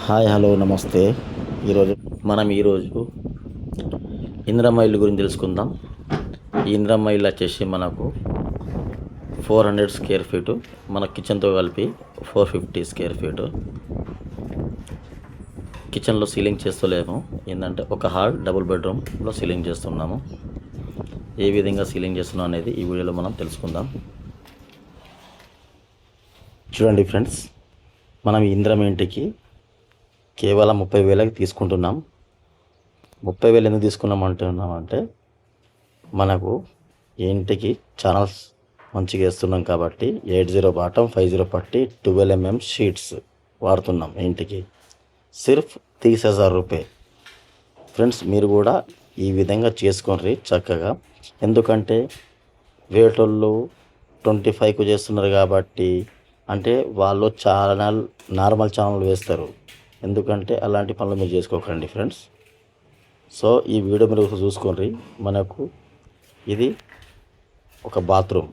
Hi hello నమస్తే. ఈరోజు ఇందిరమ్మ ఇల్లు గురించి తెలుసుకుందాం. ఈ ఇందిరమ్మ ఇల్లు వచ్చేసి మనకు 400 స్క్వేర్ ఫీటు, మన కిచెన్తో కలిపి 450 స్క్వేర్ ఫీటు. కిచెన్లో సీలింగ్ చేస్తలేము, ఏంటంటే ఒక హాల్ డబుల్ బెడ్రూమ్లో సీలింగ్ చేస్తున్నాము. ఏ విధంగా సీలింగ్ చేస్తున్నాం అనేది ఈ వీడియోలో మనం తెలుసుకుందాం. చూడండి ఫ్రెండ్స్, మనం ఈ ఇందిరమ్మ ఇంటికి కేవలం 30,000కి తీసుకుంటున్నాం. 30,000 ఎందుకు తీసుకున్నామంటే మనకు ఇంటికి ఛానల్స్ మంచిగా వేస్తున్నాం కాబట్టి 80 బాటమ్ 50 పట్టి 12 mm షీట్స్ వాడుతున్నాం. ఇంటికి సిర్ఫ్ 30,000 రూపాయ. ఫ్రెండ్స్, మీరు కూడా ఈ విధంగా చేసుకోండి చక్కగా. ఎందుకంటే వేటోళ్ళు 25కు చేస్తున్నారు కాబట్టి, అంటే వాళ్ళు నార్మల్ ఛానల్ వేస్తారు. ఎందుకంటే అలాంటి పనులు మీరు చేసుకోకండి ఫ్రెండ్స్. సో ఈ వీడియో మీరు చూసుకోండి. మనకు ఇది ఒక బాత్రూమ్,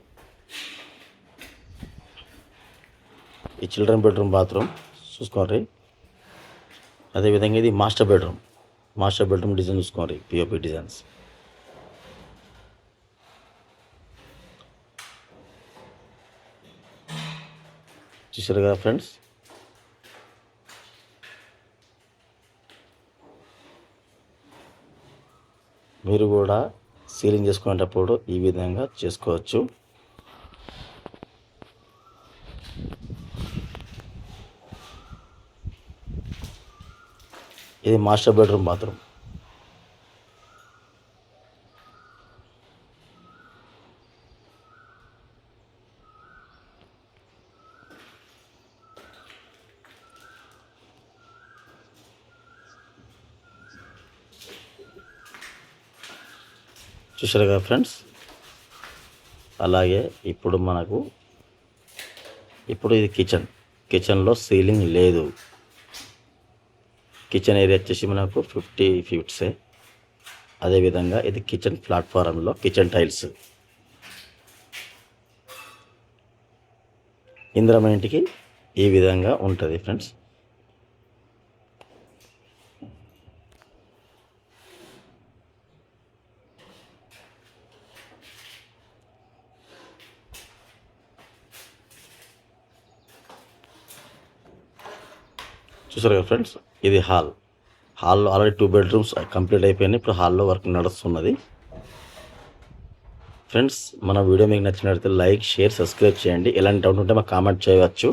ఈ చిల్డ్రన్ బెడ్రూమ్ బాత్రూమ్ చూసుకోండి. అదేవిధంగా ఇది మాస్టర్ బెడ్రూమ్ డిజైన్ చూసుకోండి, పిఓపి డిజైన్స్. చూసారు కదా ఫ్రెండ్స్. మీరు కూడా సీలింగ్ చేసుకునేటప్పుడు ఈ విధంగా చేసుకోవచ్చు. ఇది మాస్టర్ బెడ్రూమ్ బాత్రూమ్. చూసారు కదా ఫ్రెండ్స్. అలాగే ఇప్పుడు ఇది కిచెన్లో సీలింగ్ లేదు. కిచెన్ ఏరియా వచ్చేసి మనకు 50 ఫీట్సే. అదేవిధంగా ఇది కిచెన్ ప్లాట్ఫారంలో కిచెన్ టైల్స్. ఇందిరమ్మ ఇంటికి ఈ విధంగా ఉంటుంది ఫ్రెండ్స్. చూసారు కదా ఫ్రెండ్స్, ఇది హాల్లో ఆల్రెడీ 2 బెడ్రూమ్స్ కంప్లీట్ అయిపోయినాయి. ఇప్పుడు హాల్లో వర్క్ నడుస్తున్నది. ఫ్రెండ్స్, మన వీడియో మీకు నచ్చినట్లయితే లైక్, షేర్, సబ్స్క్రైబ్ చేయండి. ఎలాంటి డౌట్ ఉంటే మాకు కామెంట్ చేయవచ్చు.